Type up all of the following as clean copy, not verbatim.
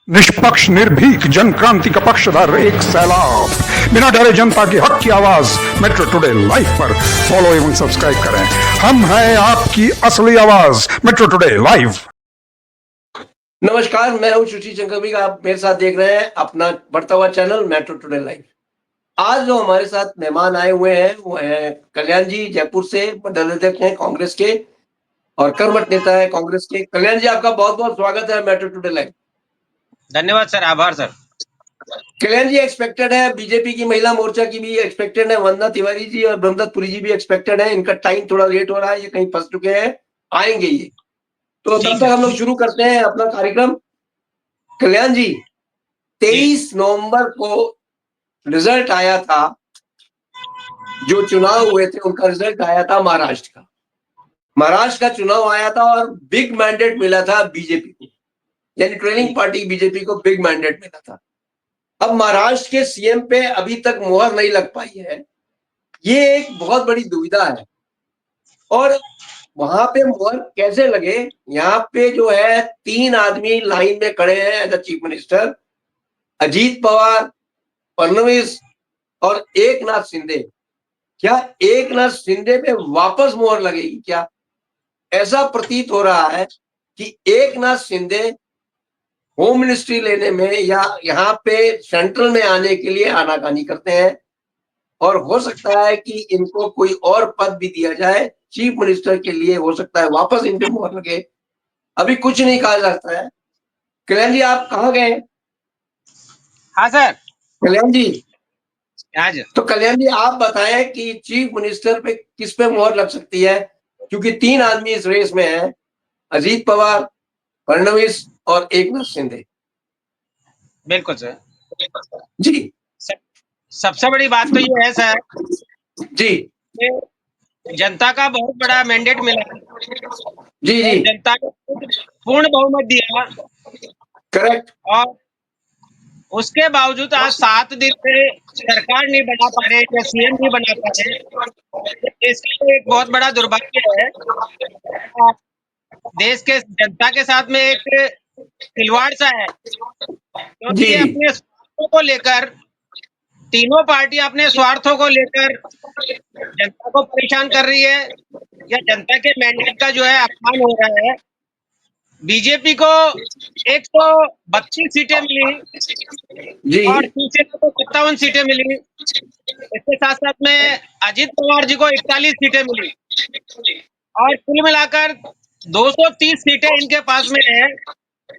निष्पक्ष निर्भीक जन क्रांति का पक्षधर एक सैलाब, बिना डरे जनता की हक की आवाज मेट्रो टुडे लाइव पर फॉलो एवं सब्सक्राइब करें। हम हैं आपकी असली आवाज, मेट्रो टुडे लाइव। नमस्कार, मैं हूं सुशील चंद्रवी। आप मेरे साथ देख रहे हैं अपना बढ़ता हुआ चैनल मेट्रो टुडे लाइव। आज जो हमारे साथ मेहमान आए हुए हैं वो हैं कल्याण जी, जयपुर से मंडल अध्यक्ष हैं कांग्रेस के और कर्मठ नेता है कांग्रेस के। कल्याण जी, आपका बहुत बहुत स्वागत है मेट्रो टुडे लाइव। धन्यवाद सर, आभार सर। कल्याण जी एक्सपेक्टेड है, बीजेपी की महिला मोर्चा की भी एक्सपेक्टेड है, वंदना तिवारी जी और ब्रह्मदत्त पुरी जी भी एक्सपेक्टेड है। इनका टाइम थोड़ा लेट हो रहा है, ये कहीं फंस चुके हैं, आएंगे ये। तो तब तक हम लोग शुरू करते हैं अपना कार्यक्रम। कल्याण जी, 23 नवंबर को रिजल्ट आया था, जो चुनाव हुए थे उनका रिजल्ट आया था महाराष्ट्र का। महाराष्ट्र का चुनाव आया था और बिग मैंडेट मिला था बीजेपी को, यानी ट्रेनिंग पार्टी बीजेपी को बिग मैंडेट मिला था। अब महाराष्ट्र के सीएम पे अभी तक मोहर नहीं लग पाई है, ये एक बहुत बड़ी दुविधा है। और वहां पे मोहर कैसे लगे, यहाँ पे जो है 3 आदमी लाइन में खड़े हैं as a chief minister, Ajit Pawar, Fadnavis और एकनाथ शिंदे। क्या एकनाथ शिंदे पे वापस मोहर लगेगी क्या? ऐसा प्रतीत हो रहा है कि एकनाथ शिंदे होम मिनिस्ट्री लेने में या यहाँ पे सेंट्रल में आने के लिए आनाकानी करते हैं और हो सकता है कि इनको कोई और पद भी दिया जाए चीफ मिनिस्टर के लिए। हो सकता है वापस इन पे मोहर लगे, अभी कुछ नहीं कहा जा सकता है। कल्याण जी, आप कहाँ गए? हाँ सर। कल्याण जी, आज तो कल्याण जी आप बताएं कि चीफ मिनिस्टर पे किस पे मोहर लग सकती है, क्योंकि 3 आदमी इस रेस में हैं, अजीत पवार, फडणवीस और एकनाथ शिंदे। बिल्कुल सर जी सबसे बड़ी बात तो ये है सर जी कि जनता का बहुत बड़ा मैंडेट मिला जी और जी जनता को पूर्ण बहुमत दिया करेक्ट। और उसके बावजूद आज 7 दिन से सरकार नहीं बना पा रहे या सीएम नहीं बना पा रहे। इसका एक बहुत बड़ा दुर्भाग्य है। देश के जनता के साथ में एक खिलवाड़ सा है, क्योंकि जी अपने स्वार्थों को लेकर, तीनों पार्टियां अपने स्वार्थों को लेकर जनता को परेशान कर रही है या जनता के मैंडेट का जो है अपमान हो रहा है। बीजेपी को 132 सीटें मिली जी और शिवसेना को 57 सीटें मिली। इसके साथ साथ में अजीत पवार जी को 41 सीटें मिली और कुल मिलाकर 230 सीटें इनके पास में है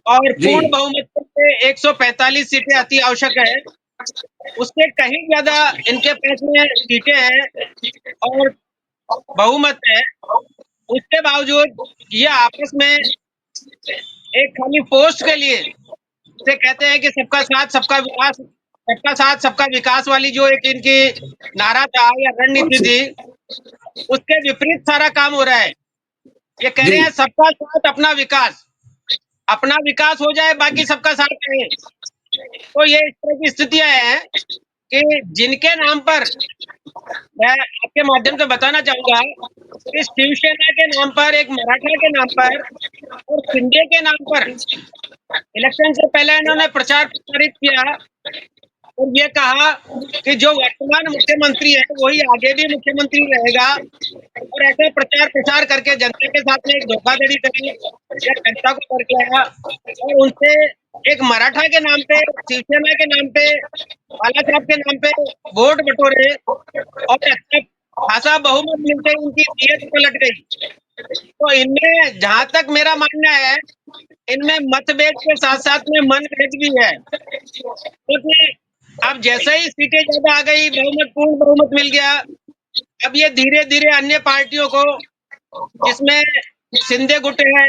और जी पूर्ण बहुमत से 145 सीटें अति आवश्यक है। उससे कहीं ज्यादा इनके पास में सीटें हैं और बहुमत है। उसके बावजूद ये आपस में एक खाली पोस्ट के लिए से कहते हैं कि सबका साथ सबका विकास, सबका साथ सबका विकास वाली जो एक इनकी नारा था या रणनीति थी, उसके विपरीत सारा काम हो रहा है। ये कह रहे हैं सबका साथ अपना विकास हो जाए, बाकी सबका साथ रहे। तो ये इस तरह की स्थितियां हैं कि जिनके नाम पर मैं आपके माध्यम से बताना चाहूंगा कि शिवसेना के नाम पर, एक मराठा के नाम पर और शिंदे के नाम पर इलेक्शन से पहले इन्होंने प्रचार प्रसारित किया और ये कहा कि जो वर्तमान मुख्यमंत्री है वही आगे भी मुख्यमंत्री रहेगा और ऐसे प्रचार प्रसार करके जनता के साथ में एक धोखाधड़ी करी या जनता को करके आया और उनसे एक मराठा के नाम पे, शिवसेना के नाम पे, बाला साहब के नाम पे वोट बटोरे और अच्छा खासा बहुमत मिलते उनकी नीयत पलट गई। तो इनमें, जहां तक मेरा मानना है, इनमें मतभेद के साथ साथ में मनभेद भी है, क्योंकि अब जैसे ही सीटें ज्यादा आ गई, पूर्ण बहुमत मिल गया, अब ये धीरे धीरे अन्य पार्टियों को, जिसमें शिंदे गुट है,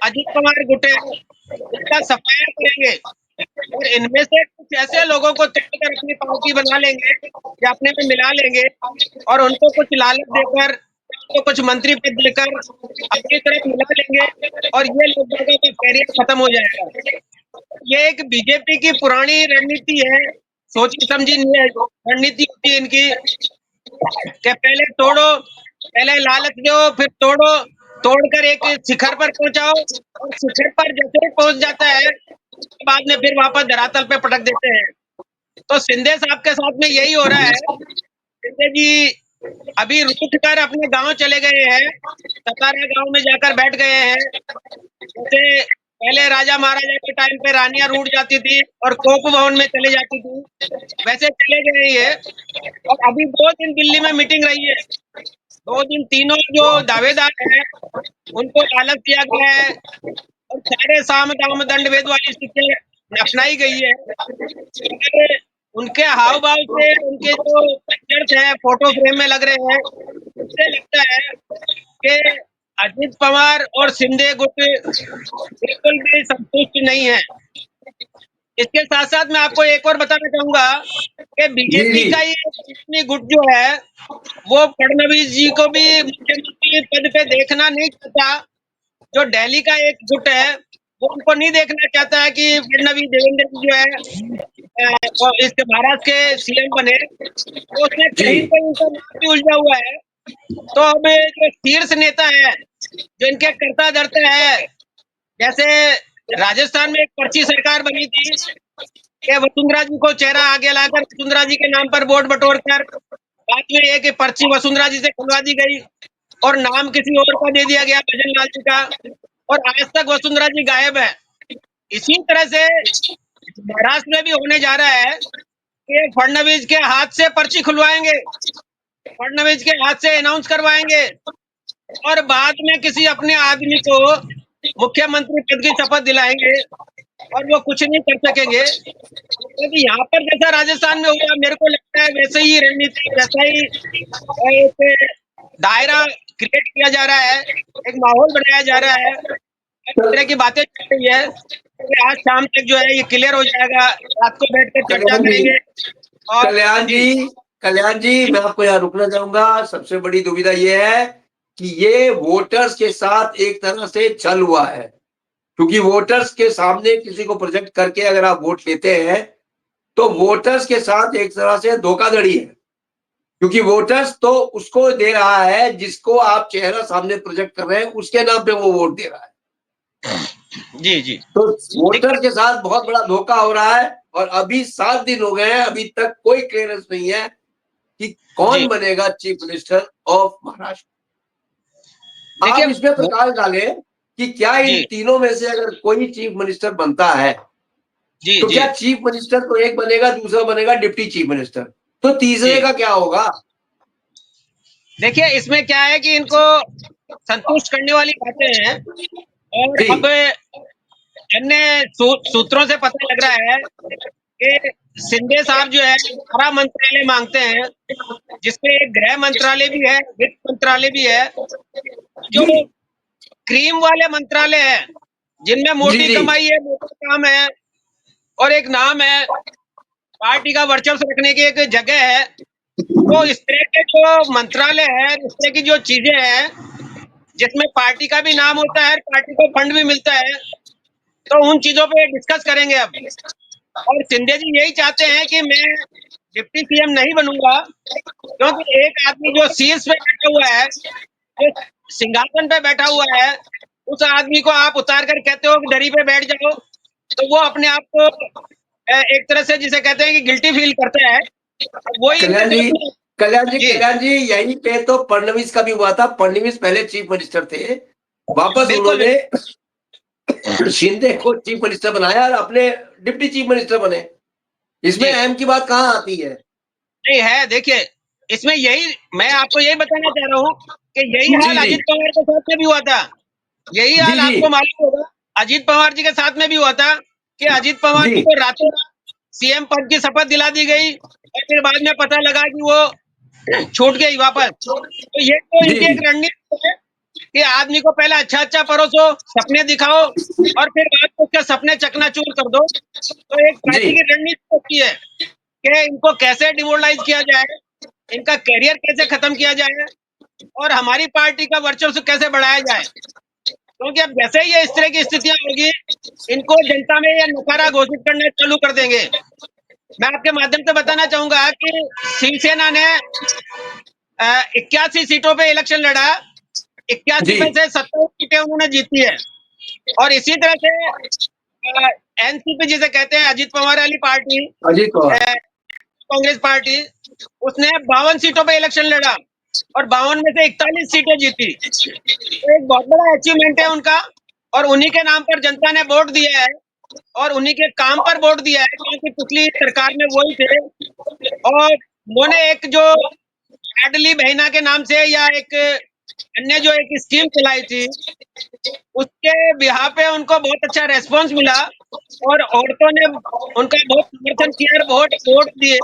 अजीत पवार गुट है, इसका सफाया करेंगे और इनमें से कुछ ऐसे लोगों को तोड़कर अपनी पार्टी बना लेंगे या अपने में मिला लेंगे और उनको कुछ लालच देकर, उनको कुछ मंत्री पद देकर अपनी तरफ मिला लेंगे और ये लोगों का कैरियर खत्म हो जाएगा। ये एक बीजेपी की पुरानी रणनीति है, सोची समझी रणनीति होती है इनकी कि पहले तोड़ो, पहले लालच दो, फिर तोड़ो, तोड़कर एक शिखर पर पहुंचाओ और शिखर पर जैसे ही पहुंच जाता है बाद में फिर वापस धरातल पे पटक देते हैं। तो शिंदे साहब के साथ में यही हो रहा है। शिंदे जी अभी रूठ कर अपने गांव चले गए हैं, सतारा गांव में जाकर बैठ गए हैं। जैसे पहले राजा महाराजा के टाइम पे रानियां रूठ जाती थी और कोप भवन में चले जाती थी, वैसे चले गए ये। और अभी 2 दिन दिल्ली में मीटिंग रही है। 2 दिन तीनों जो दावेदार हैं उनको तलब किया गया है और सारे साम दाम दंड भेद वाली स्थिति अपनाई गई है। अगर उनके हाव भाव से उनके जो पिक्चर्स हैं फोटो फ्रेम में लग रहे हैं, उससे लगता है कि अजित पवार और शिंदे गुट बिल्कुल भी संतुष्ट नहीं है। इसके साथ साथ मैं आपको एक और बताना चाहूंगा कि बीजेपी जी। का ये अपनी गुट जो है वो फडणवीस जी को भी मुख्यमंत्री पद पे देखना नहीं चाहता। जो दिल्ली का एक गुट है वो उनको नहीं देखना चाहता है कि फडणवीस देवेंद्र जी जो है वो इस महाराष्ट्र के सीएम बने। तो उसमें कहीं जी। कहीं उनका नाम भी उलझा हुआ है। तो अब जो शीर्ष नेता है जो इनके कर्ता धर्ता है, जैसे राजस्थान में एक पर्ची सरकार बनी थी कि वसुंधरा जी को चेहरा आगे लाकर वसुंधरा जी के नाम पर वोट बटोर कर बाद में एक पर्ची वसुंधरा जी से खुलवा दी गई और नाम किसी और का दे दिया गया, भजन लाल जी का। और आज तक वसुंधरा जी गायब है। इसी तरह से महाराष्ट्र में भी होने जा रहा है कि फडणवीस के हाथ से पर्ची खुलवाएंगे, फडणवीस के हाथ से अनाउंस करवाएंगे और बाद में किसी अपने आदमी को मुख्यमंत्री पद की शपथ दिलाएंगे और वो कुछ नहीं कर सकेंगे। क्योंकि यहाँ पर जैसा राजस्थान में हुआ, मेरे को लगता है वैसे ही रणनीति, वैसा ही एक दायरा क्रिएट किया जा रहा है, एक माहौल बनाया जा रहा है। इस तरह की बातें चल रही है कि आज शाम तक जो है ये क्लियर हो जाएगा, रात को बैठ कर चर्चा कल्याण जी, करेंगे। और हाँ कल्याण जी, कल्याण जी, मैं आपको यहाँ रुकना चाहूंगा। सबसे बड़ी दुविधा ये है कि ये वोटर्स के साथ एक तरह से छल हुआ है, क्योंकि वोटर्स के सामने किसी को प्रोजेक्ट करके अगर आप वोट लेते हैं तो वोटर्स के साथ एक तरह से धोखाधड़ी है, क्योंकि वोटर्स तो उसको दे रहा है जिसको आप चेहरा सामने प्रोजेक्ट कर रहे हैं, उसके नाम पे वो वोट दे रहा है। जी जी तो वोटर के साथ बहुत बड़ा धोखा हो रहा है और अभी 7 दिन हो गए हैं, अभी तक कोई क्लियरेंस नहीं है कि कौन जी बनेगा चीफ मिनिस्टर ऑफ महाराष्ट्र। देखिए आप इसमें प्रकाश डालें कि क्या इन जी तीनों में से अगर कोई चीफ मिनिस्टर बनता है जी तो जी क्या चीफ मिनिस्टर तो एक बनेगा, दूसरा बनेगा डिप्टी चीफ मिनिस्टर, तो तीसरे जी का क्या होगा? देखिए इसमें क्या है कि इनको संतुष्ट करने वाली बातें हैं। और जी। अब अन्य सूत्रों से पता लग रहा है कि शिंदे साहब जो है 12 मंत्रालय मांगते हैं, जिसमें एक गृह मंत्रालय भी है, वित्त मंत्रालय भी है। जो जी। क्रीम वाले मंत्रालय है जिनमें जी। मोटी जी। कमाई है, मोटा काम है और एक नाम है, पार्टी का वर्चस्व रखने की एक जगह है। तो इस तरह के जो मंत्रालय है, इस तरह की जो चीजें हैं जिसमें पार्टी का भी नाम होता है, पार्टी को फंड भी मिलता है, तो उन चीजों पे डिस्कस करेंगे अब। और शिंदे जी यही चाहते हैं कि मैं डिप्टी सीएम नहीं बनूंगा, क्योंकि एक आदमी जो शीर्ष पे बैठा हुआ है, जो सिंहासन पे बैठा हुआ है, उस आदमी को आप उतार कर कहते हो कि दरी पे बैठ जाओ, तो वो अपने आप को एक तरह से जिसे कहते हैं कि गिल्टी फील करता है। वही इनके कल्याण जी, साथ में। कल्याण जी, जी कल्याण जी, यहीं पे तो फडणवीस का भी हुआ था। फडणवीस पहले चीफ मिनिस्टर थे, वापस बिल्कुल उन्होंने बिल्कुल। शिंदे को चीफ मिनिस्टर बनाया और अपने डिप्टी चीफ मिनिस्टर बने। इसमें जी अहम की बात कहाँ आती है? नहीं है, देखिए इसमें यही मैं आपको यही बताना चाह रहा हूँ कि यही जी। हाल जी। अजित पवार के साथ में भी हुआ था। यही जी। हाल जी। आपको मालूम होगा, अजित पवार जी के साथ में भी हुआ था कि अजित पवार जी जी। को रातों रात सीएम पद की शपथ दिला दी गई और फिर बाद में पता लगा कि वो छूट गई वापस। तो ये तो जी। इनकी एक रणनीति है कि आदमी को पहले अच्छा अच्छा परोसो, सपने दिखाओ और फिर बाद में उसके सपने चकनाचूर कर दो। तो एक जी। पार्टी की रणनीति होती है कि इनको कैसे डिमोरलाइज किया जाए, इनका करियर कैसे खत्म किया जाए और हमारी पार्टी का वर्चस्व कैसे बढ़ाया जाए। क्योंकि अब जैसे ही ये इस तरह की स्थितियां होगी, इनको जनता में ये नकारा घोषित करना चालू कर देंगे। मैं आपके माध्यम से बताना चाहूंगा कि शिवसेना ने 81 सीटों पे इलेक्शन लड़ा, 81 जी। में से 27 सीटें उन्होंने जीती है। और इसी तरह से एनसीपी जिसे कहते हैं, अजीत पवार वाली पार्टी, अजीत पवार, कांग्रेस पार्टी, उसने 52 सीटों पे इलेक्शन लड़ा और 52 में से 41 सीटें जीती। तो एक बहुत बड़ा अचीवमेंट है उनका, और उन्हीं के नाम पर जनता ने वोट दिया है और उन्हीं के काम पर वोट दिया है, क्योंकि पिछली सरकार में वही थे। और उन्होंने एक जो लाडली बहना के नाम से या एक अन्य जो एक स्कीम चलाई थी, उसके बिहाफ पे उनको बहुत अच्छा रेस्पॉन्स मिला और औरतों ने उनका बहुत समर्थन किया और वोट वोट दिए।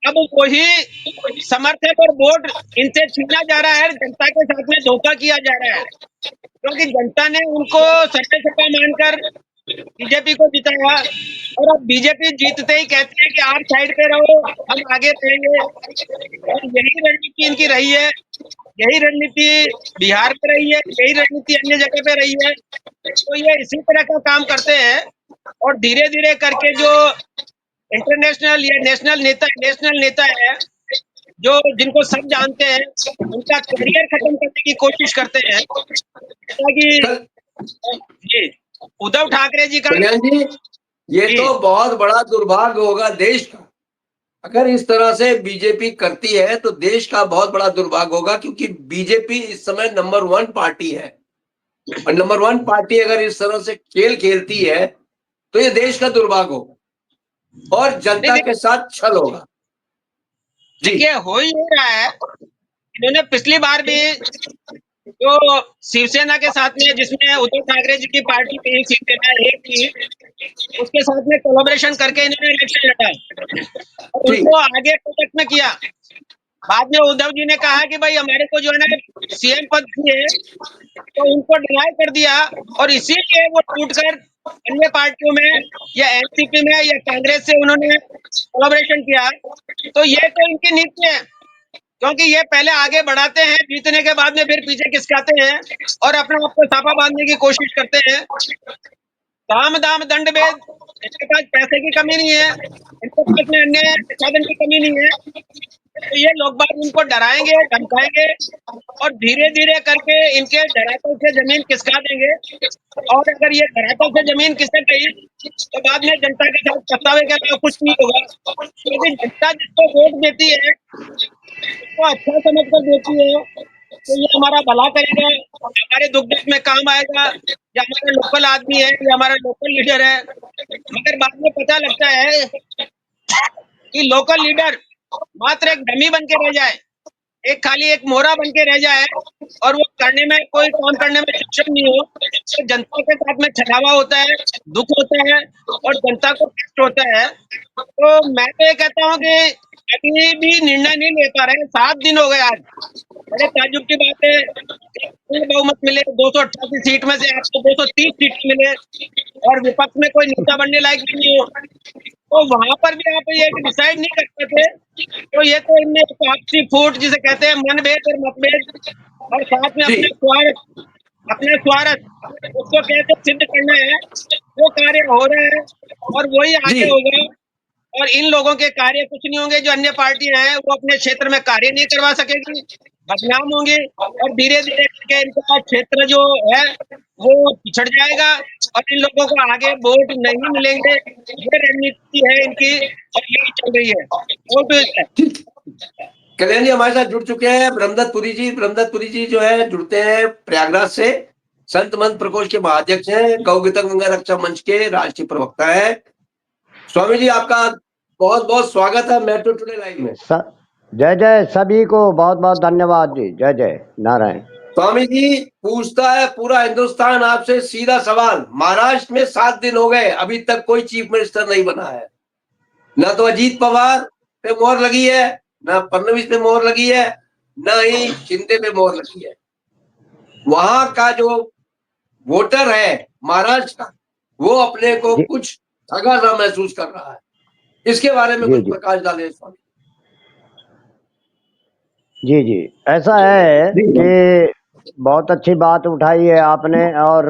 अब वही समर्थन और वोट इनसे छीना जा रहा है, जनता के साथ में धोखा किया जा रहा है, क्योंकि जनता ने उनको सत्ता सत्ता मानकर बीजेपी को जिताया और अब बीजेपी जीतते ही कहते हैं कि आप साइड पे रहो, हम आगे रहेंगे। और यही रणनीति इनकी रही है, यही रणनीति बिहार में रही है, यही रणनीति अन्य जगह पे रही है। तो ये इसी तरह का काम करते हैं और धीरे धीरे करके जो इंटरनेशनल या नेशनल नेता है, जो जिनको सब जानते हैं, उनका करियर खत्म करने की कोशिश करते हैं, ताकि कल जी उद्धव ठाकरे जी का कल्याण जी, ये जी तो बहुत बड़ा दुर्भाग्य होगा देश का। अगर इस तरह से बीजेपी करती है तो देश का बहुत बड़ा दुर्भाग्य होगा, क्योंकि बीजेपी इस समय नंबर 1 पार्टी है और नंबर 1 पार्टी अगर इस तरह से खेल खेलती है तो ये देश का दुर्भाग्य होगा और जनता नहीं के साथ छल होगा। जी देखिए, हो ही नहीं रहा है। इन्होंने पिछली बार भी जो शिवसेना के साथ में, जिसमें उद्धव ठाकरे जी की पार्टी थी शिवसेना एक की, उसके साथ में कोलैबोरेशन करके इन्होंने इलेक्शन लड़ा और जी उनको आगे प्रोजेक्ट में किया। बाद में उद्धव जी ने कहा कि भाई हमारे को जो है ना सीएम पद चाहिए, तो उनको डिनाई कर दिया और इसीलिए वो टूटकर अन्य पार्टियों में या एनसीपी में या कांग्रेस से उन्होंने कोलैबोरेशन किया। तो ये तो इनकी नीति है, क्योंकि ये पहले आगे बढ़ाते हैं, जीतने के बाद में फिर पीछे खिसकाते हैं और अपने आप को साफा बांधने की कोशिश करते हैं। काम दाम दंड भेद, इनके पास पैसे की कमी नहीं है, इनके पास में अन्य साधन की कमी नहीं है। तो ये लोग बाग इनको डराएंगे, धमकाएंगे और धीरे धीरे करके इनके धरातल से जमीन खिसका देंगे। और अगर ये धरातल से जमीन खिसक गई तो बाद में जनता के साथ पछतावे के अलावा कुछ नहीं होगा, क्योंकि जनता जिसको वोट देती है उसको अच्छा समझ कर देती है तो ये हमारा भला करेगा, हमारे दुख दुख में काम आएगा, या हमारा लोकल आदमी है या हमारा लोकल लीडर है। मगर बाद में पता लगता है कि लोकल लीडर मात्र एक डमी बन के रह जाए, एक खाली एक मोहरा बन के रह जाए और वो करने में कोई काम करने में सक्षम नहीं हो, तो जनता के साथ में छलावा होता है, दुख होता है और जनता को कष्ट होता है। तो मैं तो ये कहता हूँ कि अभी भी निर्णय नहीं ले पा रहे। 7 दिन हो गए आज। बड़े ताज्जुब की बात है, पूर्ण बहुमत मिले, 288 सीट में से आपको 230 सीट मिले और विपक्ष में कोई नेता बनने लायक भी नहीं हो, तो वहां पर भी आप ये डिसाइड नहीं कर पाते। तो ये तो इनमें एक आपसी फूट जिसे कहते हैं, मनभेद और मतभेद और साथ में जी अपने स्वार्थ उसको कैसे सिद्ध करना है, वो कार्य हो रहा है और वही जी आगे होगा। और इन लोगों के कार्य कुछ नहीं होंगे, जो अन्य पार्टियां हैं वो अपने क्षेत्र में कार्य नहीं करवा सकेगी, बदनाम होंगे और धीरे धीरे करके इनका क्षेत्र जो है वो पिछड़ जाएगा और इन लोगों को आगे वोट नहीं मिलेंगे। ये रणनीति है इनकी और यही चल रही है। वोट ठीक। कल्याण जी हमारे साथ जुड़ चुके हैं ब्रह्मदत्त पुरी जी जो है जुड़ते हैं प्रयागराज से, संत मंच प्रकोष्ठ के महाध्यक्ष हैं, गौ गंगा रक्षा मंच के राष्ट्रीय प्रवक्ता है। स्वामी जी आपका बहुत बहुत स्वागत है मेट्रो टुडे लाइव में। जय जय, सभी को बहुत बहुत धन्यवाद जी। जय जय नारायण। स्वामी जी, पूछता है पूरा हिंदुस्तान आपसे सीधा सवाल, महाराष्ट्र में 7 दिन हो गए अभी तक कोई चीफ मिनिस्टर नहीं बना है, ना तो अजीत पवार पे मोहर लगी है, ना फडणवीस पे मोहर लगी है, ना ही शिंदे पे मोहर लगी है। वहां का जो वोटर है महाराष्ट्र का, वो अपने को जी कुछ ठगा सा महसूस कर रहा है। इसके बारे में जी कुछ जी प्रकाश डालें स्वामी जी जी। ऐसा है कि बहुत अच्छी बात उठाई है आपने, और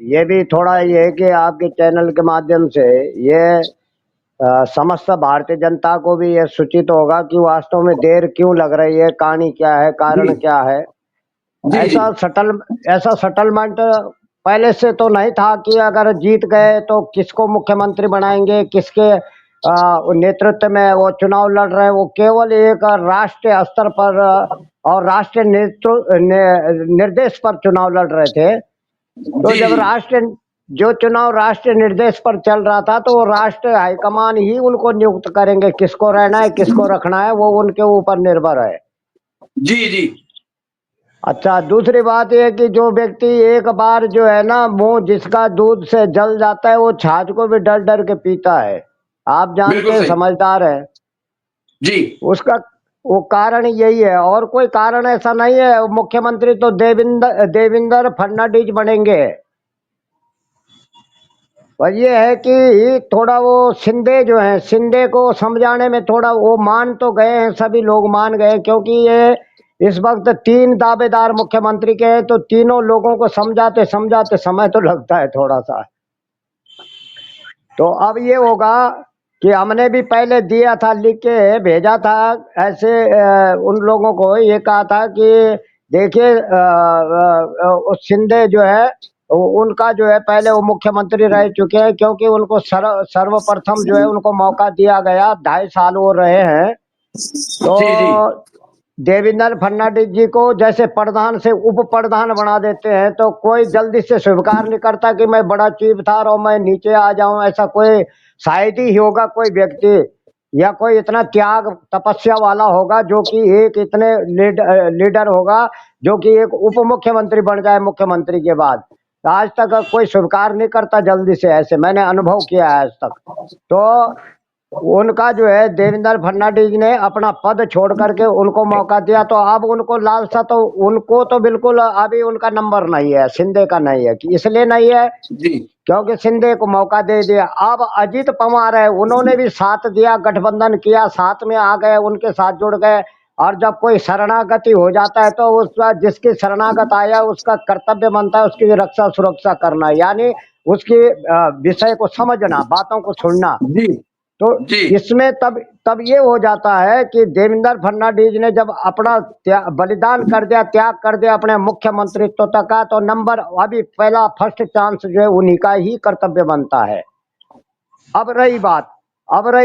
ये भी थोड़ा ये है कि आपके चैनल के माध्यम से ये समस्त भारतीय जनता को भी ये सूचित होगा कि वास्तव में देर क्यों लग रही है, कहानी क्या है, कारण जी क्या है। जी जी ऐसा सेटलमेंट पहले से तो नहीं था कि अगर जीत गए तो किसको मुख्यमंत्री बनाएंगे, किसके नेतृत्व में वो चुनाव लड़ रहे हैं। वो केवल एक राष्ट्रीय स्तर पर और राष्ट्रीय निर्देश पर चुनाव लड़ रहे थे। तो जी जब जी जो चुनाव राष्ट्रीय निर्देश पर चल रहा था तो वो राष्ट्रीय हाईकमान ही उनको नियुक्त करेंगे, किसको रहना है किसको रखना है वो उनके ऊपर निर्भर है। जी जी अच्छा, दूसरी बात यह कि जो व्यक्ति एक बार जो है ना, मुंह जिसका दूध से जल जाता है वो छाछ को भी डर डर के पीता है। आप जानते बिल्कुल हैं, सही। समझदार है। जी उसका वो कारण यही है और कोई कारण ऐसा नहीं है। मुख्यमंत्री तो देवेंद्र फडणवीस बनेंगे। और ये है कि थोड़ा वो शिंदे जो है, शिंदे को समझाने में थोड़ा वो मान तो गए हैं, सभी लोग मान गए, क्योंकि ये इस वक्त 3 दावेदार मुख्यमंत्री के हैं, तो तीनों लोगों को समझाते समझाते समय तो लगता है थोड़ा सा। तो अब ये होगा कि हमने भी पहले दिया था, लिख के भेजा था ऐसे उन लोगों को, ये कहा था कि देखिए शिंदे जो है उनका जो है पहले वो मुख्यमंत्री रह चुके हैं, क्योंकि उनको सर्वप्रथम जो है उनको मौका दिया गया, 2.5 साल वो रहे हैं। तो जी जी देवेंद्र फडणवीस जी को जैसे प्रधान से उप प्रधान बना देते हैं तो कोई जल्दी से स्वीकार नहीं करता कि मैं बड़ा चीफ था और मैं नीचे आ जाऊं। ऐसा कोई शायद ही होगा कोई व्यक्ति या कोई इतना त्याग तपस्या वाला होगा जो कि एक इतने लीडर होगा जो कि एक उप मुख्यमंत्री बन जाए मुख्यमंत्री के बाद। आज तक कोई स्वीकार नहीं करता जल्दी से, ऐसे मैंने अनुभव किया है आज तक। तो उनका जो है देवेंद्र फडणवीस ने अपना पद छोड़ करके उनको मौका दिया, तो अब उनको लालसा, तो उनको तो बिल्कुल अभी उनका नंबर नहीं है, शिंदे का नहीं है। कि इसलिए नहीं है जी क्योंकि शिंदे को मौका दे दिया। अब अजीत पवार है, उन्होंने भी साथ दिया, गठबंधन किया, साथ में आ गए, उनके साथ जुड़ गए। और जब कोई शरणागति हो जाता है तो उसका, जिसकी शरणागत आया उसका कर्तव्य बनता है उसकी रक्षा सुरक्षा करना, यानी उसकी विषय को समझना, बातों को सुनना। जी तो जी इसमें तब तब ये हो जाता है कि देवेंद्र फडणवीस ने जब अपना बलिदान कर दिया, त्याग कर दिया अपने मुख्यमंत्रित्व तक का, तो नंबर अभी पहला फर्स्ट चांस जो है उन्हीं का ही कर्तव्य बनता है। अब रही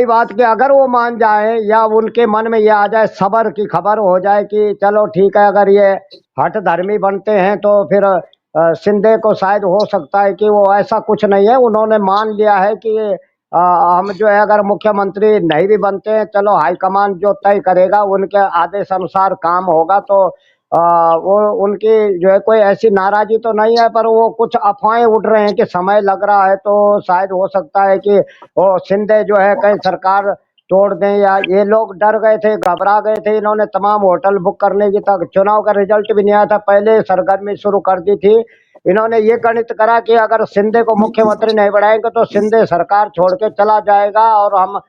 बात कि अगर वो मान जाए या उनके मन में ये आ जाए, सबर की खबर हो जाए कि चलो ठीक है, अगर ये हठ धर्मी बनते हैं तो फिर शिंदे को शायद हो सकता है कि वो, ऐसा कुछ नहीं है, उन्होंने मान लिया है कि हम जो है अगर मुख्यमंत्री नहीं भी बनते हैं, चलो हाईकमान जो तय करेगा उनके आदेश अनुसार काम होगा। तो वो उनकी जो है कोई ऐसी नाराजगी तो नहीं है, पर वो कुछ अफवाहें उड़ रहे हैं कि समय लग रहा है, तो शायद हो सकता है कि वो शिंदे जो है कहीं सरकार तोड़ दें, या ये लोग डर गए थे, घबरा गए थे, इन्होंने तमाम होटल बुक करने की तक, चुनाव का रिजल्ट भी नहीं आया था, पहले सरगर्मी शुरू कर दी थी। इन्होंने ये गणित करा कि अगर शिंदे को मुख्यमंत्री नहीं बनाएंगे तो शिंदे सरकार छोड़ के चला जाएगा और हम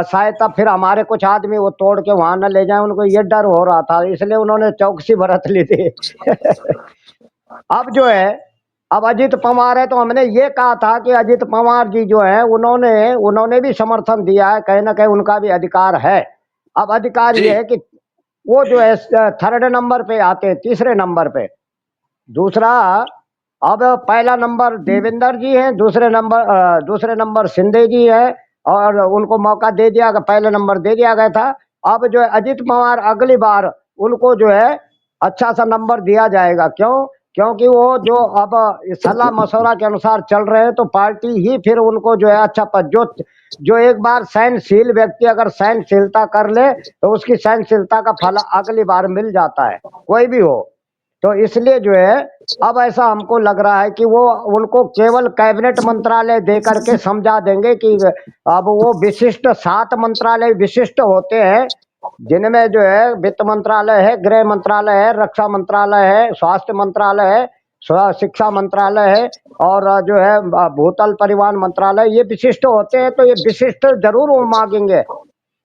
शायद तब फिर हमारे कुछ आदमी वो तोड़ के वहां न ले जाएं, उनको ये डर हो रहा था, इसलिए उन्होंने चौकसी बरत ली थी। अब जो है, अब अजित पवार है, तो हमने ये कहा था कि अजित पवार जी जो है उन्होंने भी समर्थन दिया है, कहीं ना कहीं उनका भी अधिकार है। अब अधिकार जी ये है कि वो जो है 3rd नंबर पे आते हैं, 3रे नंबर पे। दूसरा, अब पहला नंबर देवेंद्र जी हैं, दूसरे नंबर शिंदे जी है, और उनको मौका दे दिया, पहले नंबर दे दिया गया था। अब जो है अजित पवार अगली बार उनको जो है अच्छा सा नंबर दिया जाएगा। क्यों? क्योंकि वो जो अब सलाह मशवरा के अनुसार चल रहे हैं, तो पार्टी ही फिर उनको जो है अच्छा पद, जो एक बार सहनशील व्यक्ति अगर सहनशीलता कर ले तो उसकी सहनशीलता का फल अगली बार मिल जाता है, कोई भी हो। तो इसलिए जो है अब ऐसा हमको लग रहा है कि वो उनको केवल कैबिनेट मंत्रालय दे करके समझा देंगे कि अब वो विशिष्ट 7 मंत्रालय विशिष्ट होते हैं, जिनमें जो है वित्त मंत्रालय है, गृह मंत्रालय है, रक्षा मंत्रालय है, स्वास्थ्य मंत्रालय है, शिक्षा मंत्रालय है, और जो है भूतल परिवहन मंत्रालय, ये विशिष्ट होते हैं। तो ये विशिष्ट जरूर वो मांगेंगे।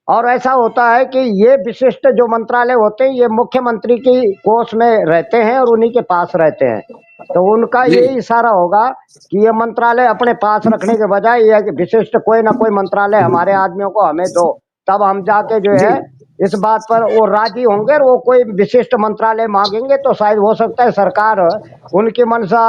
और ऐसा होता है कि ये विशिष्ट जो मंत्रालय होते हैं ये मुख्यमंत्री की कोष में रहते हैं और उन्हीं के पास रहते हैं। तो उनका जी ये इशारा होगा कि ये मंत्रालय अपने पास रखने के बजाय ये विशिष्ट कोई ना कोई मंत्रालय हमारे आदमियों को हमें दो, तब हम जाके जो जी है इस बात पर वो राजी होंगे और वो कोई विशिष्ट मंत्रालय मांगेंगे तो शायद हो सकता है सरकार उनकी मंशा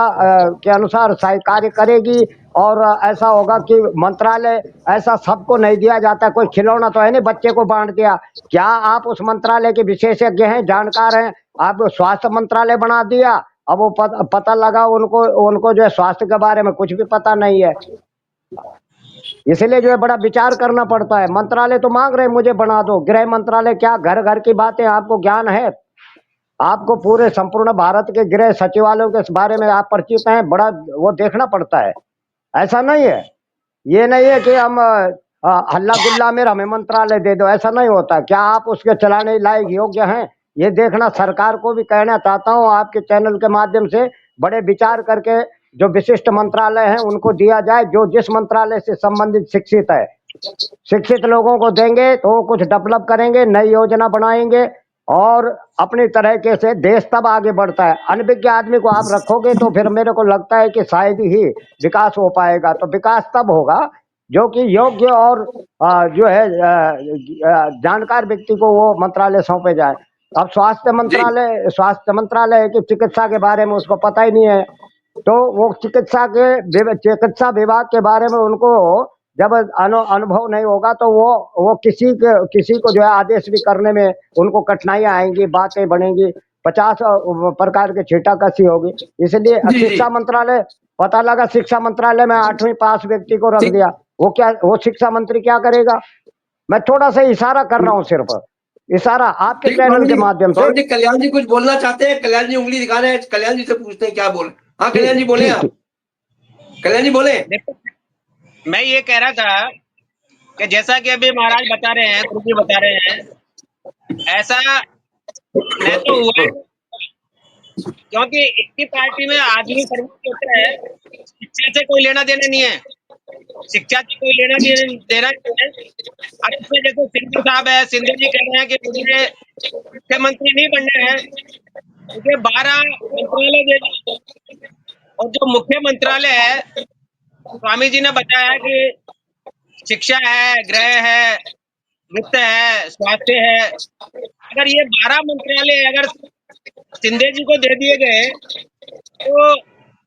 के अनुसार शायद कार्य करेगी। और ऐसा होगा कि मंत्रालय ऐसा सबको नहीं दिया जाता, कोई खिलौना तो है नहीं बच्चे को बांट दिया। क्या आप उस मंत्रालय के विशेषज्ञ हैं, जानकार हैं? आप स्वास्थ्य मंत्रालय बना दिया, अब वो पता लगा उनको उनको जो है स्वास्थ्य के बारे में कुछ भी पता नहीं है। इसलिए जो है बड़ा विचार करना पड़ता है। मंत्रालय तो मांग रहे हैं मुझे बना दो, गृह मंत्रालय क्या घर घर की बातें आपको ज्ञान है? आपको पूरे संपूर्ण भारत के गृह सचिवालयों के बारे में आप परिचित हैं, बड़ा वो देखना पड़ता है। ऐसा नहीं है, ये नहीं है कि हम हल्ला गुल्ला में हमें मंत्रालय दे दो, ऐसा नहीं होता। क्या आप उसके चलाने लायक योग्य हैं, ये देखना सरकार को भी कहना चाहता हूँ आपके चैनल के माध्यम से। बड़े विचार करके जो विशिष्ट मंत्रालय हैं उनको दिया जाए, जो जिस मंत्रालय से संबंधित शिक्षित है, शिक्षित लोगों को देंगे तो वो कुछ डेवलप करेंगे, नई योजना बनाएंगे और अपनी तरीके से देश तब आगे बढ़ता है। अनभिज्ञ आदमी को आप रखोगे तो फिर मेरे को लगता है कि शायद ही विकास हो पाएगा। तो विकास तब होगा जो कि योग्य और जो है जानकार व्यक्ति को वो मंत्रालय सौंपे जाए। अब स्वास्थ्य मंत्रालय की चिकित्सा के बारे में उसको पता ही नहीं है, तो वो चिकित्सा विभाग के बारे में उनको जब अनुभव नहीं होगा तो वो किसी को जो है आदेश भी करने में उनको कठिनाइयां आएंगी, बातें बनेंगी, 50 प्रकार के छींटाकशी होगी। इसलिए शिक्षा मंत्रालय, पता लगा शिक्षा मंत्रालय में 8वीं पास व्यक्ति को रख दिया, वो शिक्षा मंत्री क्या करेगा? मैं थोड़ा सा इशारा कर रहा हूँ, सिर्फ इशारा आपके चैनल के माध्यम से। कल्याण जी कुछ बोलना चाहते हैं? कल्याण जी उंगली दिखा रहे हैं, कल्याण जी से पूछते हैं क्या बोल। हाँ कल्याण जी बोले, आप कल्याण जी बोले। मैं ये कह रहा था कि जैसा कि अभी महाराज बता रहे हैं, गुरु जी बता रहे हैं, ऐसा नहीं तो हुआ, क्योंकि इनकी पार्टी में आदमी सर्वोच्च होता है, शिक्षा से कोई लेना देना नहीं है, शिक्षा से कोई लेना देना नहीं है। अब इसमें जैसे सिंधु साहब है, सिंधु जी कह रहे हैं कि मुझे मुख्यमंत्री नहीं बनना है, मुझे 12 मंत्रालय दे दो। और जो मुख्य मंत्रालय है, स्वामी जी ने बताया कि शिक्षा है, गृह है, वित्त है, स्वास्थ्य है। अगर ये 12 मंत्रालय अगर शिंदे जी को दे दिए गए तो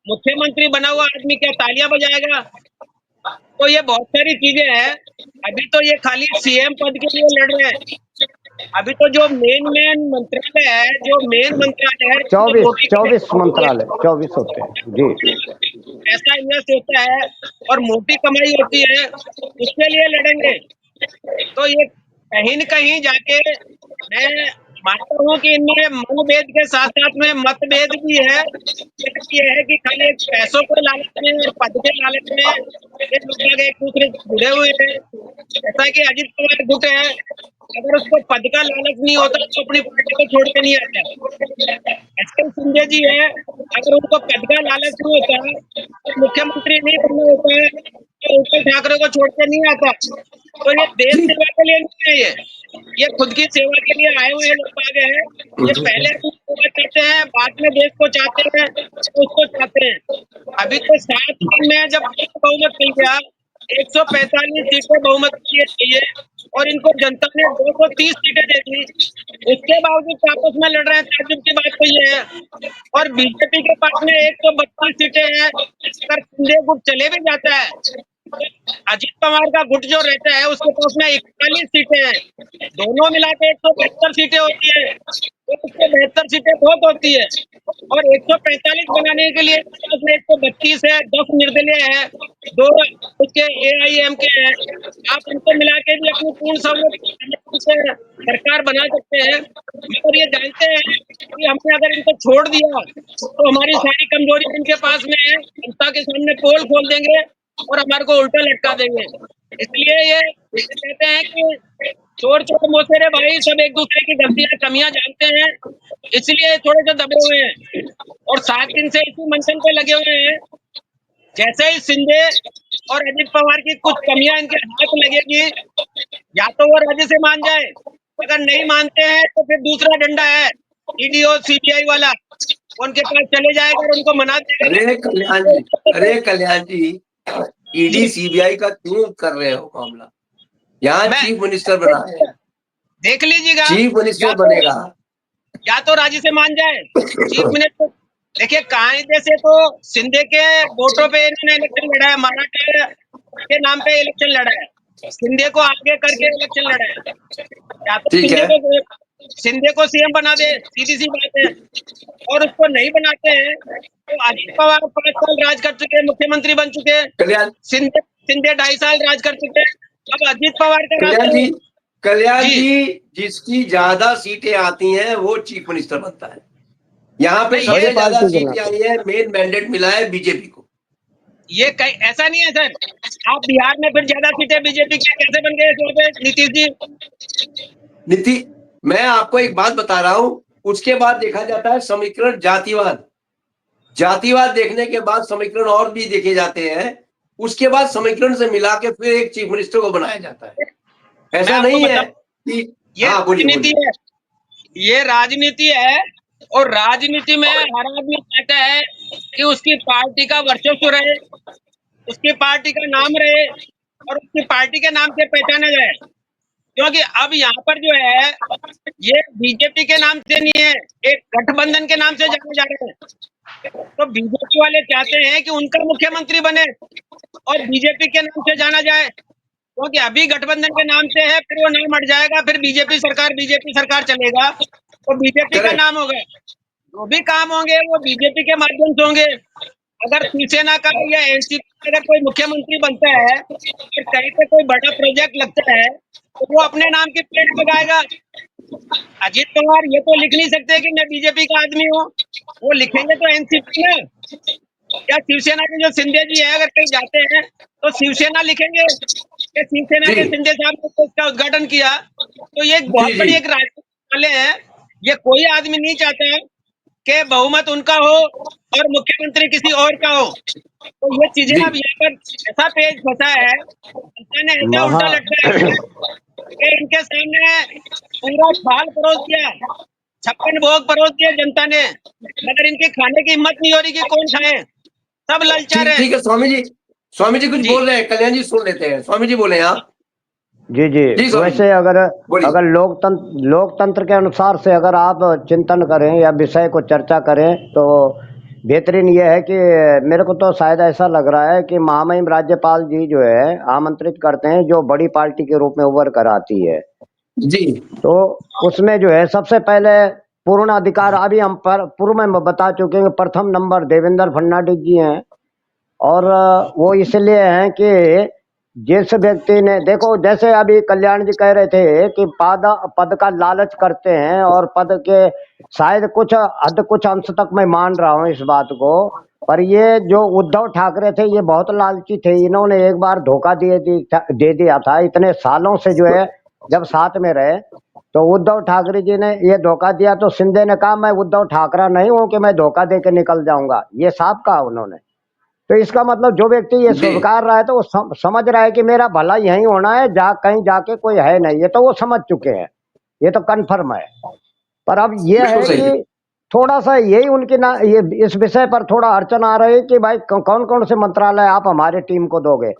मुख्यमंत्री बना हुआ आदमी क्या तालियां बजाएगा? तो ये बहुत सारी चीजें हैं। अभी तो ये खाली सीएम पद के लिए लड़ रहे हैं। अभी तो जो मेन मंत्रालय है, जो मेन मंत्रालय है, 24 मंत्रालय 24 होते हैं जी, ऐसा इन्वेस्ट होता है और मोटी कमाई होती है, उसके लिए लड़ेंगे। तो ये कहीं न कहीं जाके मैं मानता हूँ कि इनमें मनभेद के साथ साथ में मतभेद भी है। ये है कि खाली एक पैसों के लालच में और पद के लालच में ये लोग एक दूसरे से जुड़े हुए हैं। जैसा कि अजित पवार गुट है, अगर उसको पद का लालच नहीं होता तो अपनी पार्टी को छोड़ के नहीं आता। एस.के. सिंधे जी है, अगर उनको पद का लालच नहीं होता तो मुख्यमंत्री नहीं बनना होता है, तो उद्धव ठाकरे को छोड़ के नहीं आता। तो ये देश सेवा के लिए नहीं है, ये खुद की सेवा के लिए आए हुए लोग आ गए हैं। ये पहले सेवा चाहते हैं, बाद में देश को चाहते हैं, उसको चाहते हैं। अभी तो 7 दिन में जब बहुमत मिल गया, 145 सीटें बहुमत के लिए चाहिए और इनको जनता ने 230 सीटें दे दी, उसके बावजूद आपस में लड़ रहे हैं। ताज्जुब की बात तो ये है। और बीजेपी के पास में 132 सीटें हैं। अगर शिंदे गुट चले भी जाता है, अजित पवार का गुट जो रहता है उसके पास में 41 सीटें हैं, दोनों मिला के 172 सीटें होती है, तो 172 सीटें बहुत होती है। और 145 बनाने के लिए 132 है, 10 निर्दलीय है, 2 उसके AIM के हैं। आप इनको मिला के भी अपनी पूर्ण सहमति सरकार बना सकते हैं। मगर ये जानते हैं कि हमने अगर इनको छोड़ दिया तो हमारी सारी कमजोरी इनके पास में है, जनता के सामने पोल खोल देंगे और हमारे को उल्टा लटका देंगे। इसलिए ये कहते हैं कि चोर चोर मोसेरे भाई सब एक दूसरे की गलतियां कमियां जानते हैं, इसलिए थोड़े से दबे हुए हैं और 7 दिन से इसी मंथन पे लगे हुए हैं। जैसे ही शिंदे और अजित पवार की कुछ कमियां इनके हाथ लगेगी, या तो वो राज्य से मान जाए, अगर नहीं मानते हैं तो फिर दूसरा डंडा है ईडी और CBI वाला, उनके पास चले जाएगा और उनको मना देगा। अरे कल्याण जी ईडी CBI का क्यों कर रहे हो मामला? यहाँ चीफ मिनिस्टर बना है, देख लीजिएगा, चीफ मिनिस्टर या तो बनेगा। राजी से मान जाए चीफ मिनिस्टर। देखिए, कायदे से तो शिंदे के वोटों पे इन्होंने इलेक्शन लड़ा है, मराठा के नाम पे इलेक्शन लड़ा है, शिंदे को आगे करके इलेक्शन लड़ा है। या तो ठीक है। शिंदे को सीएम बना दे, सीधी सी बात है। और उसको नहीं बनाते हैं तो अजित पवार 5 साल राज कर चुके हैं, मुख्यमंत्री बन चुके हैं। कल्याण शिंदे शिंदे 2.5 साल राज कर चुके हैं। अब अजित पवार का कल्याण रास्ता जी कल्याण जी। जी जिसकी ज्यादा सीटें आती हैं वो चीफ मिनिस्टर बनता है। यहाँ पे नहीं, बड़ी सबसे ज्यादा पार्टी के सीटें नाते। आई है, मेन मैंडेट मिला है बीजेपी को। ये ऐसा नहीं है सर। आप बिहार में फिर ज्यादा सीटें बीजेपी की कैसे बन गए इसमें पे नीतीश जी? नीति मैं आपको एक बात बता रहा हूं, उसके बाद देखा जाता है समीकरण जातिवाद। जातिवाद देखने के बाद समीकरण और भी देखे जाते हैं, उसके बाद समीकरण से मिला के फिर एक चीफ मिनिस्टर को बनाया जाता है। मैं ऐसा आपको नहीं है बताऊं, कि ये हाँ बोलिए राजनीति बोलिए। है, ये राजनीति है। और राजनीति में हर आदमी चाहता है कि उसकी पार्टी का वर्चस्व रहे, उसकी पार्टी का नाम रहे और उसकी पार्टी के नाम से पहचाना जाए। क्योंकि अब यहाँ पर जो है, ये बीजेपी के नाम से नहीं है, एक गठबंधन के नाम से जाने जा रहे हैं। तो बीजेपी वाले चाहते हैं कि उनका मुख्यमंत्री बने और बीजेपी के नाम से जाना जाए। क्योंकि अभी गठबंधन के नाम से है, फिर वो नाम हट जाएगा, फिर बीजेपी सरकार चलेगा तो बीजेपी का करेक्ट। नाम होगा। जो भी काम होंगे वो बीजेपी के माध्यम से होंगे। अगर शिवसेना का या एनसीपी का अगर कोई मुख्यमंत्री बनता है और कहीं पे कोई बड़ा प्रोजेक्ट लगता है तो वो अपने नाम की प्लेट लगाएगा। अजीत पवार ये तो लिख नहीं सकते कि मैं बीजेपी का आदमी हूँ, वो लिखेंगे तो एनसीपी में। या शिवसेना के जो शिंदे जी है, अगर कहीं जाते हैं तो शिवसेना लिखेंगे कि शिवसेना के जी शिंदे साहब ने तो इसका उद्घाटन किया। तो ये एक जी बहुत बड़ी जी एक राजनीति वाले हैं। ये कोई आदमी नहीं चाहता कि बहुमत उनका हो और मुख्यमंत्री किसी और का हो। तो ये चीजें जी अब यहाँ पर ऐसा पेज फंसा है, जनता ने ऐसा महा उल्टा लटका है कि इनके सामने पूरा थाल परोस दिया, 56 भोग परोस दिए जनता ने, मगर इनके खाने की हिम्मत नहीं हो रही कि कौन खाए, सब ललचा रहे। ठीक है स्वामी जी कुछ जी बोल रहे हैं, कल्याण जी सुन लेते हैं। स्वामी जी बोले आप। जी जी। जी स्वामी जी वैसे अगर बोलिए। अगर लोकतंत्र के अनुसार से अगर आप चिंतन करें या विषय को चर्चा करें तो बेहतरीन ये है कि मेरे को तो शायद ऐसा लग रहा है कि महामहिम राज्यपाल जी जो है आमंत्रित करते हैं जो बड़ी पार्टी के रूप में उभर कर आती है। जी तो उसमें जो है सबसे पहले पूर्ण अधिकार अभी हम पूर्व में बता चुके हैं, प्रथम नंबर देवेंद्र फडणवीस जी हैं। और वो इसलिए हैं कि जिस व्यक्ति ने देखो, जैसे अभी कल्याण जी कह रहे थे कि पद का लालच करते हैं और पद के शायद कुछ अंश तक मैं मान रहा हूँ इस बात को। पर ये जो उद्धव ठाकरे थे ये बहुत लालची थे, इन्होंने एक बार धोखा दे दिया था। इतने सालों से जो है जब साथ में रहे तो उद्धव ठाकरे जी ने ये धोखा दिया तो शिंदे ने कहा मैं उद्धव ठाकरे नहीं हूं कि मैं धोखा दे के निकल जाऊंगा, ये साफ कहा उन्होंने। तो इसका मतलब जो व्यक्ति ये जी स्वीकार रहा है तो वो समझ रहा है कि मेरा भला यही होना है, कहीं जाके कोई है नहीं, ये तो वो समझ चुके हैं, ये तो कन्फर्म है। पर अब ये बिल्कुल है सही है। कि थोड़ा सा यही उनकी ना ये इस विषय पर थोड़ा अड़चन आ रही है कि भाई कौन कौन से मंत्रालय आप हमारी टीम को दोगे।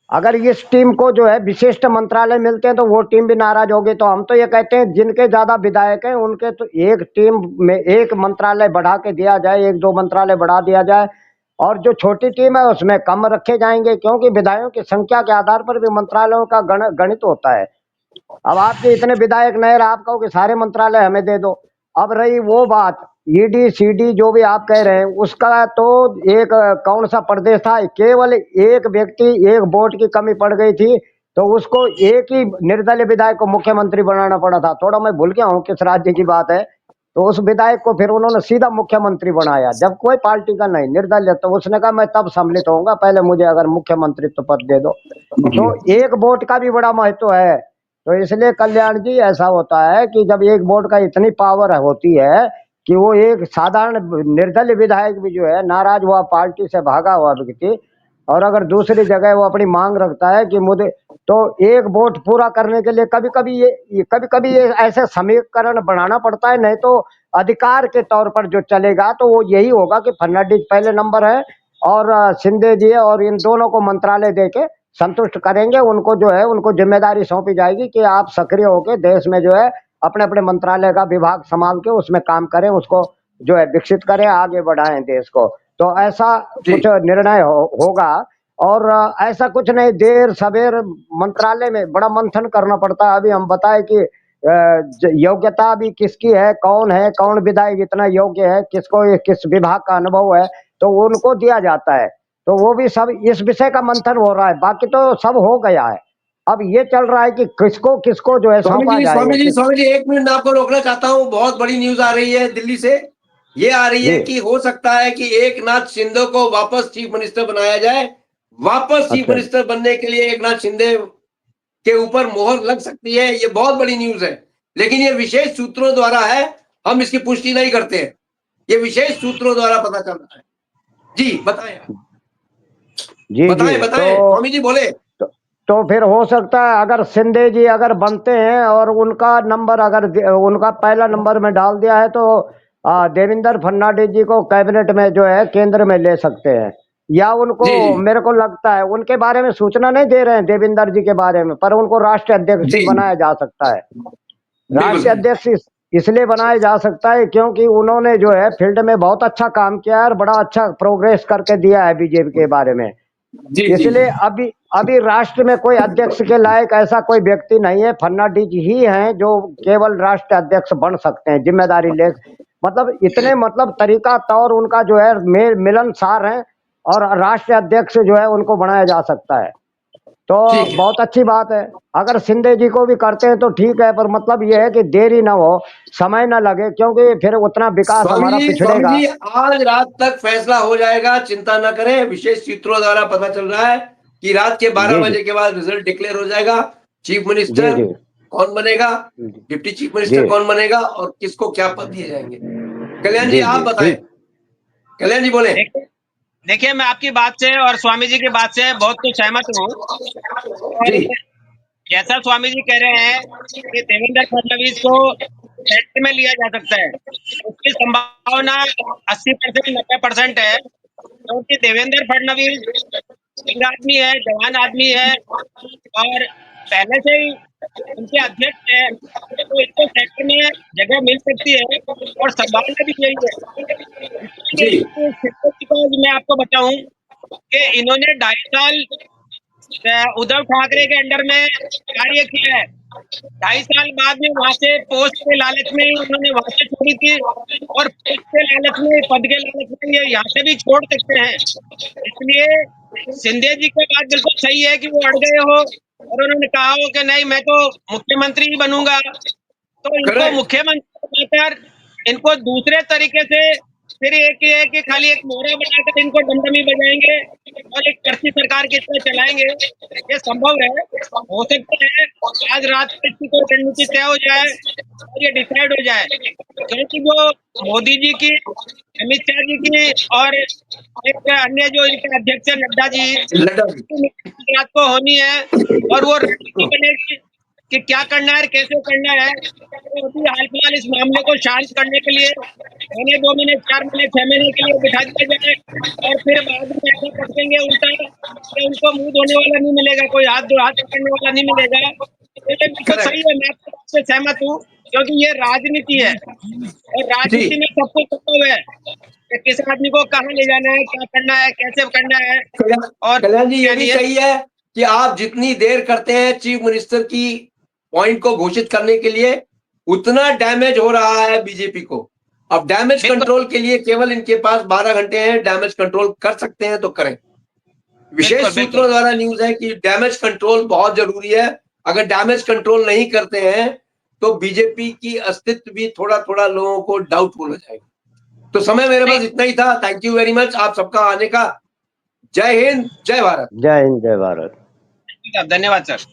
अगर इस टीम को जो है विशिष्ट मंत्रालय मिलते हैं तो वो टीम भी नाराज होगी। तो हम तो ये कहते हैं जिनके ज्यादा विधायक हैं उनके तो एक टीम में एक मंत्रालय बढ़ा के दिया जाए, एक दो मंत्रालय बढ़ा दिया जाए। और जो छोटी टीम है उसमें कम रखे जाएंगे, क्योंकि विधायकों की संख्या के आधार पर भी मंत्रालयों का गणित होता है। अब आपके इतने विधायक नहीं रहे, आप कहो कि सारे मंत्रालय हमें दे दो। अब रही वो बात ईडी सीडी जो भी आप कह रहे हैं उसका, तो एक कौन सा प्रदेश था, केवल एक व्यक्ति एक वोट की कमी पड़ गई थी तो उसको एक ही निर्दलीय विधायक को मुख्यमंत्री बनाना पड़ा था। थोड़ा मैं भूल गया हूँ किस राज्य की बात है। तो उस विधायक को फिर उन्होंने सीधा मुख्यमंत्री बनाया, जब कोई पार्टी का नहीं, निर्दलीय। तो उसने कहा मैं तब सम्मिलित होऊंगा, पहले मुझे अगर मुख्यमंत्रित्व पद दे दो। तो एक वोट का भी बड़ा महत्व है। तो इसलिए कल्याण जी ऐसा होता है कि जब एक वोट का इतनी पावर होती है कि वो एक साधारण निर्दलीय विधायक भी जो है नाराज हुआ, पार्टी से भागा हुआ व्यक्ति, और अगर दूसरी जगह वो अपनी मांग रखता है कि मुझे, तो एक वोट पूरा करने के लिए कभी कभी ये ऐसे समीकरण बनाना पड़ता है। नहीं तो अधिकार के तौर पर जो चलेगा तो वो यही होगा कि फर्नांडीज पहले नंबर है और शिंदे जी और इन दोनों को मंत्रालय देके संतुष्ट करेंगे। उनको जो है उनको जिम्मेदारी सौंपी जाएगी कि आप सक्रिय होकर देश में जो है अपने अपने मंत्रालय का विभाग संभाल के उसमें काम करें, उसको जो है विकसित करें, आगे बढ़ाएं देश को। तो ऐसा जी कुछ निर्णय होगा। और ऐसा कुछ नहीं, देर सवेर मंत्रालय में बड़ा मंथन करना पड़ता है। अभी हम बताए कि योग्यता भी किसकी है, कौन विधायक इतना योग्य है, किसको किस विभाग का अनुभव है, तो उनको दिया जाता है। तो वो भी सब इस विषय का मंथन हो रहा है, बाकी तो सब हो गया है। अब ये चल रहा है कि किसको किसको जो है सौंपा जाए। स्वामी जी 1 मिनट मैं आपको रोकना चाहता हूँ। बहुत बड़ी न्यूज आ रही है दिल्ली से। ये आ रही है जी। कि हो सकता है कि एकनाथ शिंदे को वापस चीफ मिनिस्टर बनाया जाए। वापस चीफ अच्छा। मिनिस्टर बनने के लिए एकनाथ शिंदे के ऊपर मोहर लग सकती है। ये बहुत बड़ी न्यूज है, लेकिन ये विशेष सूत्रों द्वारा है, हम इसकी पुष्टि नहीं करते हैं। ये विशेष सूत्रों द्वारा पता चल रहा है। जी बताएं, जी जी। बताएं स्वामी जी बोले। तो, तो फिर हो सकता है अगर शिंदे जी अगर बनते हैं और उनका नंबर अगर उनका पहला नंबर में डाल दिया है, तो देवेंद्र फडणवीस जी को कैबिनेट में जो है केंद्र में ले सकते हैं। या उनको, जी जी मेरे को लगता है उनके बारे में सूचना नहीं दे रहे हैं देवेंद्र जी के बारे में, पर उनको राष्ट्रीय अध्यक्ष भी जी बनाया जा सकता है। बिल्कुल राष्ट्रीय अध्यक्ष इसलिए बनाया जा सकता है क्योंकि उन्होंने जो है फील्ड में बहुत अच्छा काम किया है और बड़ा अच्छा प्रोग्रेस करके दिया है बीजेपी के बारे में। जी जी इसलिए अभी अभी राष्ट्र में कोई अध्यक्ष के लायक ऐसा कोई व्यक्ति नहीं है, फडणवीस ही हैं जो केवल राष्ट्रीय अध्यक्ष बन सकते हैं, जिम्मेदारी ले। मतलब इतने मतलब तरीका तौर उनका जो है मिलनसार है, और राष्ट्रीय अध्यक्ष जो है उनको बनाया जा सकता है। तो ठीक है। बहुत अच्छी बात है। अगर शिंदे जी को भी करते हैं तो ठीक है, पर मतलब यह है कि देरी ना हो, समय ना लगे, क्योंकि फिर उतना विकास हमारा स्वामी पिछड़ेगा। जी आज रात तक फैसला हो जाएगा, चिंता न करें। विशेष सूत्रों द्वारा पता चल रहा है कि रात के 12 जी जी बजे के बाद रिजल्ट डिक्लेयर हो जाएगा। चीफ जी मिनिस्टर जी कौन बनेगा, जी डिप्टी चीफ जी मिनिस्टर कौन बनेगा और किसको क्या पद दिए जाएंगे। कल्याण जी जी आप जी बताएं। ठीक। कल्याण जी बोले। देखिए देखिए, मैं आपकी बात से और स्वामी जी की बात से बहुत कुछ सहमत हूँ। और जी जैसा स्वामी जी कह रहे हैं कि देवेंद्र फडणवीस को सेंटर में लिया जा सकता है, उसकी संभावना 80% 90% है, क्योंकि देवेंद्र फडणवीस यंग आदमी है, जवान आदमी है और पहले से ही उनके अध्यक्ष है, तो इसको सेक्टर में जगह मिल सकती है और संभावना भी यही है। जी मैं आपको बताऊं कि इन्होंने 2.5 साल उद्धव ठाकरे के अंडर में कार्य किया है। 2.5 साल बाद में वहां से पोस्ट के लालच में ही उन्होंने वहां से छोड़ी थी, और पोस्ट के लालच में, पद के लालच में ये यहाँ से भी छोड़ सकते हैं। इसलिए सिंधिया जी की बात बिल्कुल सही है कि वो अड़ गए हो और उन्होंने कहा हो कि नहीं मैं तो मुख्यमंत्री ही बनूंगा, तो इनको करेक्ट मुख्यमंत्री बनाकर इनको दूसरे तरीके से फिर एक ये है कि खाली एक मोहरा बनाकर इनको डमडमी बजाएंगे और एक कर्सी सरकार की तरह चलाएंगे। ये संभव है, हो सकता है आज रात में इसकी कोई रणनीति तय हो जाए और ये डिसाइड हो जाए, क्योंकि जो मोदी जी की, अमित शाह जी की और एक अन्य जो इनके अध्यक्ष है नड्डा जी, लड्डा जी उनकी रात को होनी है और वो रणनीति बनेगी कि क्या करना है, कैसे करना है। तो अभी हाल फिलहाल इस मामले को शांत करने के लिए 2 महीने 4 महीने 6 महीने के लिए बिठा दिया जाए, और फिर बाद में ऐसा पटकेंगे उल्टा कि उनको मुंह धोने वाला नहीं मिलेगा, कोई हाथ पकड़ने वाला नहीं मिलेगा। तो ये बिल्कुल सही करेक्ट है, मैं आपकी बात से सहमत हूँ, क्योंकि ये राजनीति है और जी। राजनीति में सबको संभव है कि किस आदमी को कहाँ ले जाना है, क्या करना है, कैसे करना है और कल्याण जी ये क्या भी नहीं है। सही है कि आप जितनी देर करते हैं चीफ मिनिस्टर की पॉइंट को घोषित करने के लिए, उतना डैमेज हो रहा है बीजेपी को। अब डैमेज बिल्कुल कंट्रोल के लिए केवल इनके पास 12 घंटे हैं। डैमेज कंट्रोल कर सकते हैं तो करें। विशेष बिल्कुल बिल्कुल सूत्रों द्वारा न्यूज है कि डैमेज कंट्रोल बहुत जरूरी है। अगर डैमेज कंट्रोल नहीं करते हैं तो बीजेपी की अस्तित्व भी थोड़ा थोड़ा लोगों को डाउटफुल हो जाएगा। तो समय मेरे नहीं, पास इतना ही था। थैंक यू वेरी मच आप सबका आने का। जय हिंद, जय भारत। जय हिंद, जय भारत। धन्यवाद सर।